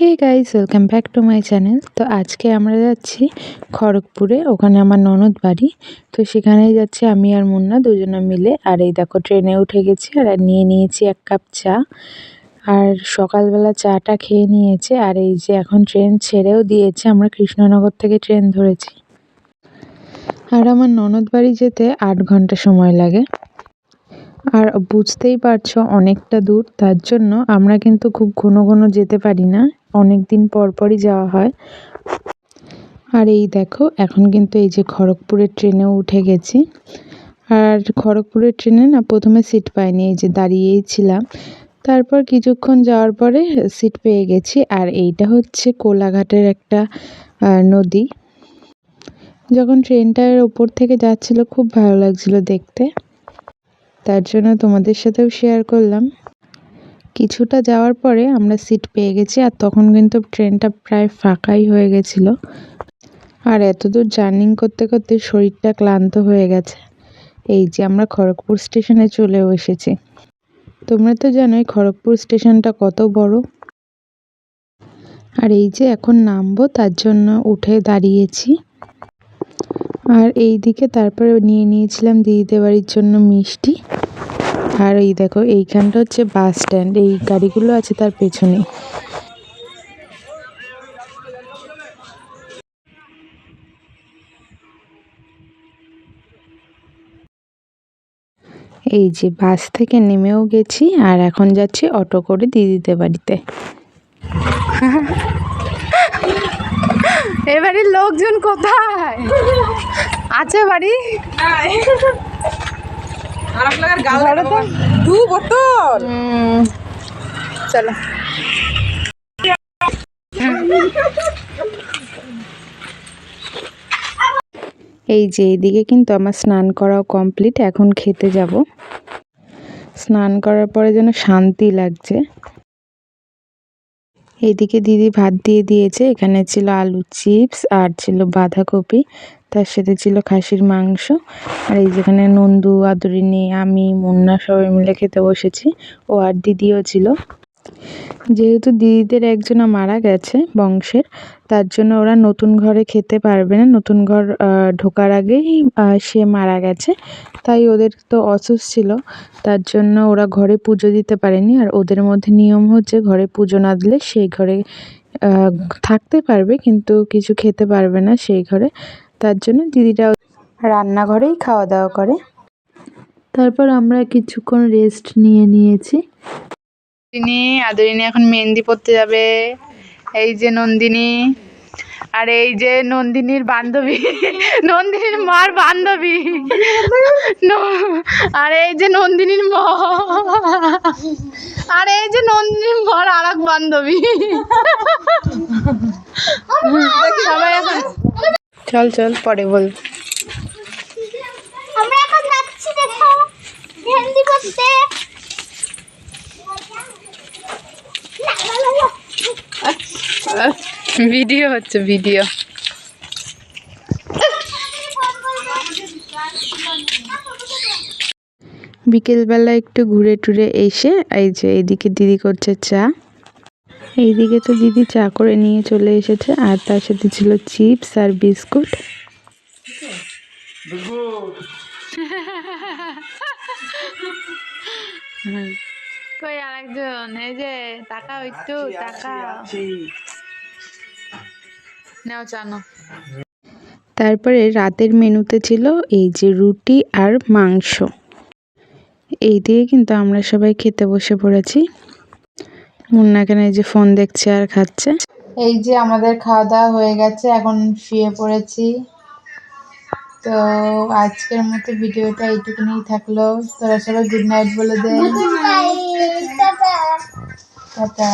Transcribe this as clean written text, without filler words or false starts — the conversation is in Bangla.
Hey guys, welcome back to my channel. তো আজকে আমরা যাচ্ছি খড়গপুরে, ওখানে আমার ননদ বাড়ি। তো সেখানেই যাচ্ছি আমি আর মুন্না দুজনে মিলে। আর এই দেখো ট্রেনে উঠে গেছি আর নিয়ে নিয়েছি 1 কাপ চা। আর সকালবেলা চাটা খেয়ে নিয়েছে। আর এই যে এখন ট্রেন ছেড়েও দিয়েছে, আমরা কৃষ্ণনগর থেকে ট্রেন ধরেছি। আর আমার ননদ বাড়ি যেতে 8 ঘন্টা সময় লাগে। আর বুঝতেই পারছো অনেকটা দূর, তার জন্য আমরা কিন্তু খুব ঘন ঘন যেতে পারি না, অনেক দিন পর পরই যাওয়া হয়। আর এই দেখো এখন কিন্তু এই যে খড়গপুরের ট্রেনেও উঠে গেছি। আর খড়গপুরের ট্রেনে না প্রথমে সিট পাইনি, এই যে দাঁড়িয়েই ছিলাম। তারপর কিছুক্ষণ যাওয়ার পরে সিট পেয়ে গেছি। আর এইটা হচ্ছে কোলাঘাটের একটা নদী। যখন ট্রেনটার ওপর থেকে যাচ্ছিল খুব ভালো লাগছিল দেখতে, তার জন্য তোমাদের সাথেও শেয়ার করলাম। কিছুটা যাওয়ার পরে আমরা সিট পেয়ে গেছি, আর তখন কিন্তু ট্রেনটা প্রায় ফাঁকাই হয়ে গেছিলো। আর এতদূর জার্নি করতে করতে শরীরটা ক্লান্ত হয়ে গেছে। এই যে আমরা খড়গপুর স্টেশনে চলেও এসেছি। তোমরা তো জানোই খড়গপুর স্টেশনটা কত বড়। আর এই যে এখন নামবো, তার জন্য উঠে দাঁড়িয়েছি। আর এই দিকে তারপরে নিয়ে নিয়েছিলাম দিদিদের বাড়ির জন্য মিষ্টি। আর এই দেখো এইখানটা হচ্ছে বাস স্ট্যান্ড, এই গাড়িগুলো আছে তার পেছনে। এই যে বাস থেকে নেমেও গেছি, আর এখন যাচ্ছি অটো করে দিদিদের বাড়িতে। এবারের লোকজন কোথায় আছে বাড়ি? চলো এই যে এইদিকে কিন্তু আমার স্নান করাও কমপ্লিট, এখন খেতে যাব। স্নান করার পরে যেন শান্তি লাগছে। এইদিকে দিদি ভাত দিয়ে দিয়েছে, এখানে ছিল আলু চিপস আর ছিল বাঁধাকপি, তার সাথে ছিল খাসির মাংস। আর এই যেখানে নন্দু, আদরিনী, আমি, মুন্না সবাই মিলে খেতে বসেছি। ও আর দিদিও ছিল। যেহেতু দিদিদের একজনা মারা গেছে বংশের, তার জন্য ওরা নতুন ঘরে খেতে পারবে না। নতুন ঘর ঢোকার আগেই সে মারা গেছে, তাই ওদের তো অসুখ ছিল, তার জন্য ওরা ঘরে পুজো দিতে পারেনি। আর ওদের মধ্যে নিয়ম হচ্ছে ঘরে পুজো না দিলে সেই ঘরে থাকতে পারবে, কিন্তু কিছু খেতে পারবে না সেই ঘরে। তার জন্য দিদিরা রান্নাঘরেই খাওয়া দাওয়া করে। তারপর আমরা কিছুক্ষণ রেস্ট নিয়েছি। আদরিনী এখন মেহেন্দি পড়তে যাবে। এই যে নন্দিনী, আর এই যে নন্দিনীর বান্ধবী, নন্দিনীর মার বান্ধবী, আর এই যে নন্দিনীর মা, আর এই যে নন্দিনীর মার আর এক বান্ধবী। সবাই এখন চল চল পরে বল। আমরা এখন যাচ্ছি দেখো মেহেন্দি করতে। ভিডিও হচ্ছে, ভিডিও। বিকেলবেলা একটু ঘুরে টুরে এসে এই যে এইদিকে দিদি করছে চা। এইদিকে তো দিদি চা করে নিয়ে চলে এসেছে, আর তার সাথে ছিল চিপস আর বিস্কুট। কই আরেকজন? এই যে টাকা, একটু টাকা নাও, জানো। তারপরে রাতের মেনুতে ছিল এই যে রুটি আর মাংস। এই দিয়ে কিন্তু আমরা সবাই খেতে বসে পড়েছি। মুন্না কেন এই যে ফোন দেখছে আর খাচ্ছে। এই যে আমাদের খাওয়া দাওয়া হয়ে গেছে, এখন শুয়ে পড়েছি। তো আজকের মতো ভিডিওটা এইটুকুনি থাকলো। তোরা সবাই গুড নাইট বলে দে। টাটা। টাটা।